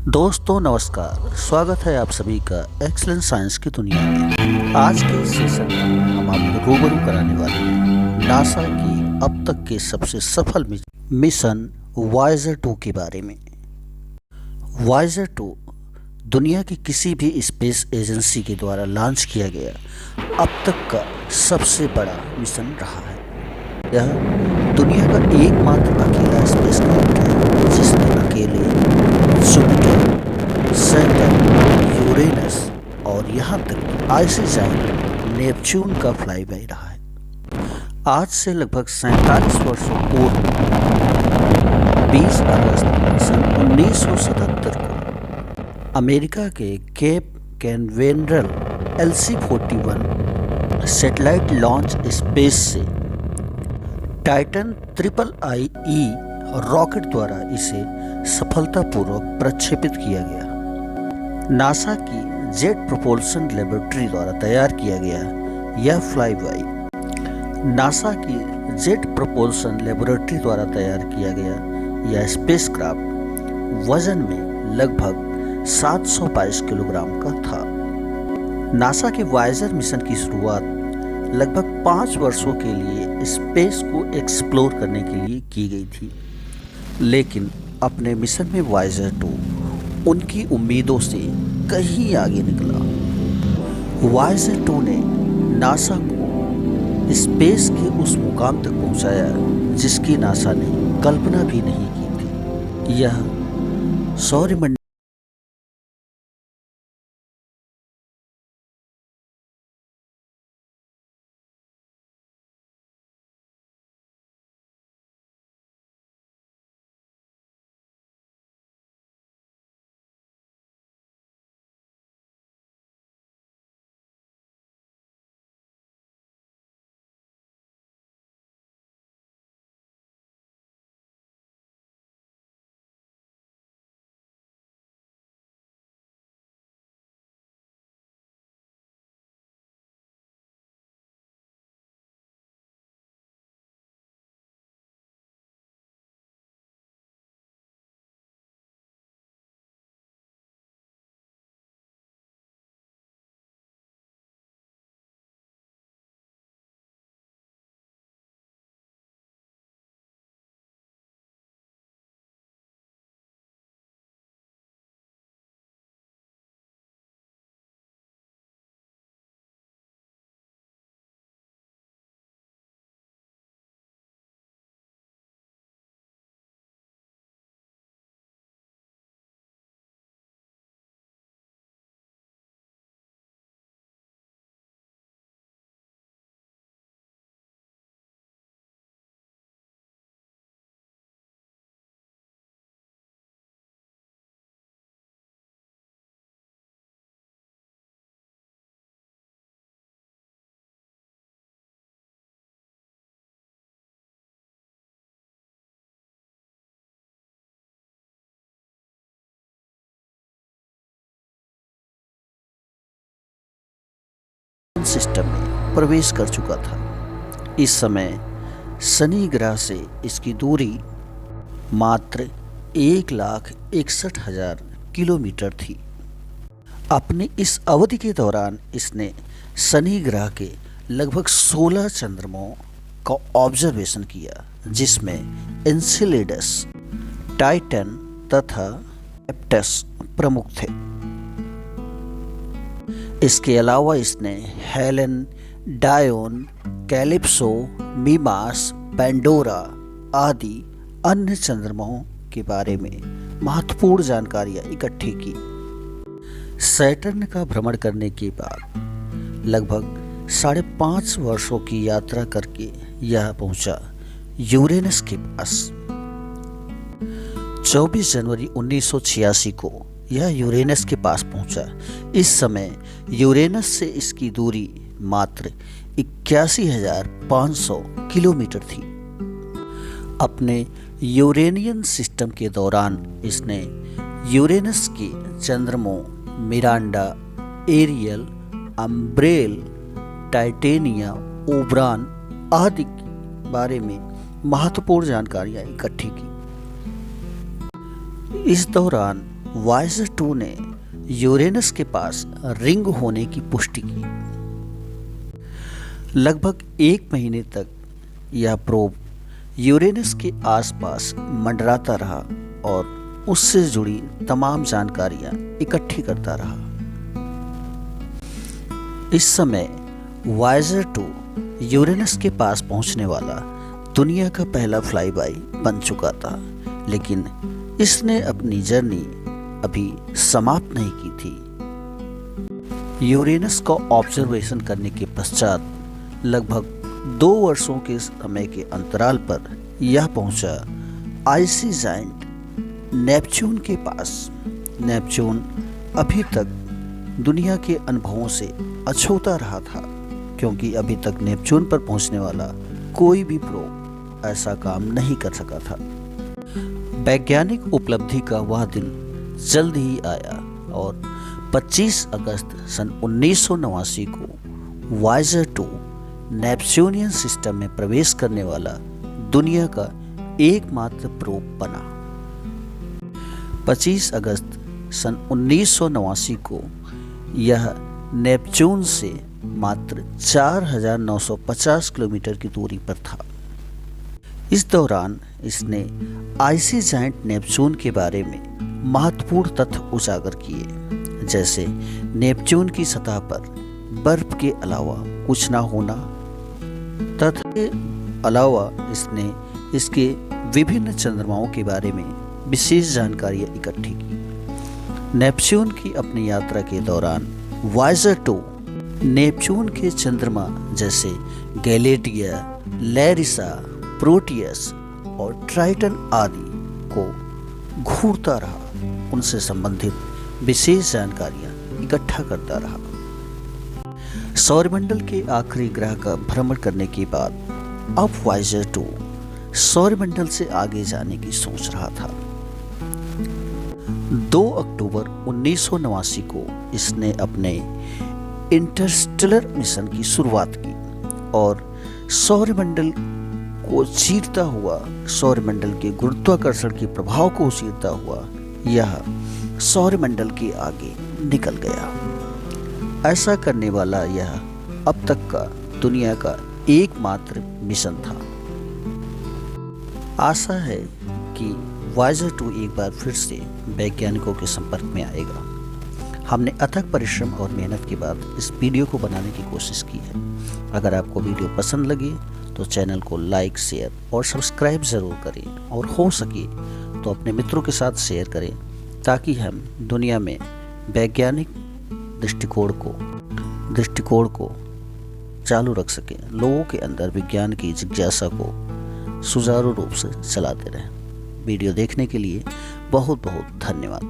दोस्तों नमस्कार, स्वागत है आप सभी का एक्सलेंस साइंस की दुनिया में। आज के इस सेशन में हम आपको रूबरू कराने वाले हैं नासा की अब तक के सबसे सफल मिशन वॉयेजर 2 के बारे में। वॉयेजर 2 दुनिया की किसी भी स्पेस एजेंसी के द्वारा लॉन्च किया गया अब तक का सबसे बड़ा मिशन रहा है। यह दुनिया का एकमात्र अकेला स्पेसक्राफ्ट है जिसने अकेले जुपिटर, सैटर्न, यूरेनस और यहाँ तक आइसी जाइंट नेपच्यून का फ्लाईबाय रहा है। आज से लगभग 47 वर्षों पूर्व 20 अगस्त सन 1977 को अमेरिका के Cape Canaveral LC-41 satellite launch space से टाइटन IIIE रॉकेट द्वारा इसे सफलतापूर्वक प्रक्षेपित किया गया। नासा की जेट प्रोपल्शन लेबोरेटरी द्वारा तैयार किया गया यह फ्लाईबाय स्पेसक्राफ्ट वजन में लगभग 722 किलोग्राम का था। नासा के वॉयेजर मिशन की शुरुआत लगभग 5 वर्षों के लिए स्पेस को एक्सप्लोर करने के लिए की गई थी, लेकिन अपने मिशन में वॉयेजर 2 उनकी उम्मीदों से कहीं आगे निकला। वॉयेजर 2 ने नासा को स्पेस के उस मुकाम तक पहुंचाया जिसकी नासा ने कल्पना भी नहीं की थी। यह सौरमंडल सिस्टम में प्रवेश कर चुका था। इस समय शनि ग्रह से इसकी दूरी मात्र 1,61,000 किलोमीटर थी। अपनी इस अवधि के दौरान इसने शनि ग्रह के लगभग 16 चंद्रमाओं का ऑब्जर्वेशन किया, जिसमें एन्सेलेडस, टाइटन तथा एप्टस प्रमुख थे। इसके अलावा इसने हेलन, डायोन, कैलिप्सो, मीमास, पेंडोरा आदि अन्य चंद्रमाओं के बारे में महत्वपूर्ण जानकारियां इकट्ठी की। सैटर्न का भ्रमण करने के बाद लगभग 5.5 वर्षों की यात्रा करके यह पहुंचा यूरेनस के पास। 24 जनवरी 1986 को यह यूरेनस के पास पहुंचा। इस समय यूरेनस से इसकी दूरी मात्र 81,500 किलोमीटर थी। अपने यूरेनियन सिस्टम के दौरान इसने यूरेनस के चंद्रमाओं मिरांडा, एरियल, अम्ब्रेल, टाइटेनिया, ओब्रान आदि के बारे में महत्वपूर्ण जानकारियां इकट्ठी की। इस दौरान वॉयेजर 2 ने यूरेनस के पास रिंग होने की पुष्टि की। लगभग 1 महीने तक यह प्रोब यूरेनस के आसपास मंडराता रहा और उससे जुड़ी तमाम जानकारियां इकट्ठी करता रहा। इस समय वॉयेजर 2 यूरेनस के पास पहुंचने वाला दुनिया का पहला फ्लाईबाई बन चुका था, लेकिन इसने अपनी जर्नी अभी समाप्त नहीं की थी। यूरेनस का ऑब्जर्वेशन करने के पश्चात लगभग 2 वर्षों के समय के अंतराल पर यह पहुंचा आइसी जायंट नेपच्यून के पास। नेपच्यून अभी तक दुनिया के अनुभवों से अछूता रहा था, क्योंकि अभी तक नेपच्यून पर पहुंचने वाला कोई भी प्रोब ऐसा काम नहीं कर सका था। वैज्ञानिक उपलब्धि का वह दिन जल्द ही आया और 25 अगस्त सन 1989 को वॉयेजर 2 नेपच्यूनियन सिस्टम में प्रवेश करने वाला दुनिया का एकमात्र प्रोब बना। 25 अगस्त सन 1989 को यह नेपच्यून से मात्र 4,950 किलोमीटर की दूरी पर था। इस दौरान इसने आइसी जायंट नेपच्यून के बारे में महत्वपूर्ण तथ्य उजागर किए, जैसे नेपच्यून की सतह पर बर्फ के अलावा कुछ ना होना। तथ्य के अलावा इसने इसके विभिन्न चंद्रमाओं के बारे में विशेष जानकारियां इकट्ठी की। नेपच्यून की अपनी यात्रा के दौरान वॉयेजर 2 नेपच्यून के चंद्रमा जैसे गैलेटिया, लैरिसा, प्रोटियस और ट्राइटन आदि को घूरता रहा, उनसे संबंधित विशेष जानकारियां इकट्ठा करता रहा। सौरमंडल के आखिरी ग्रह का भ्रमण करने के बाद अब वॉयेजर 2 सौरमंडल से आगे जाने की सोच रहा था। 2 अक्टूबर 1989 को इसने अपने इंटरस्टेलर मिशन की शुरुआत की और सौरमंडल को चीरता हुआ, सौरमंडल के गुरुत्वाकर्षण के प्रभाव को चीरता हुआ यह सौरमंडल के आगे निकल गया। ऐसा करने वाला यह अब तक का दुनिया का एकमात्र मिशन था। आशा है कि वॉयेजर 2 एक बार फिर से वैज्ञानिकों के संपर्क में आएगा। हमने अथक परिश्रम और मेहनत के बाद इस वीडियो को बनाने की कोशिश की है। अगर आपको वीडियो पसंद लगे तो चैनल को लाइक, शेयर और सब्सक्राइब ज़रूर करें और हो सके तो अपने मित्रों के साथ शेयर करें, ताकि हम दुनिया में वैज्ञानिक दृष्टिकोण को चालू रख सकें, लोगों के अंदर विज्ञान की जिज्ञासा को सुचारू रूप से चलाते रहें। वीडियो देखने के लिए बहुत बहुत धन्यवाद।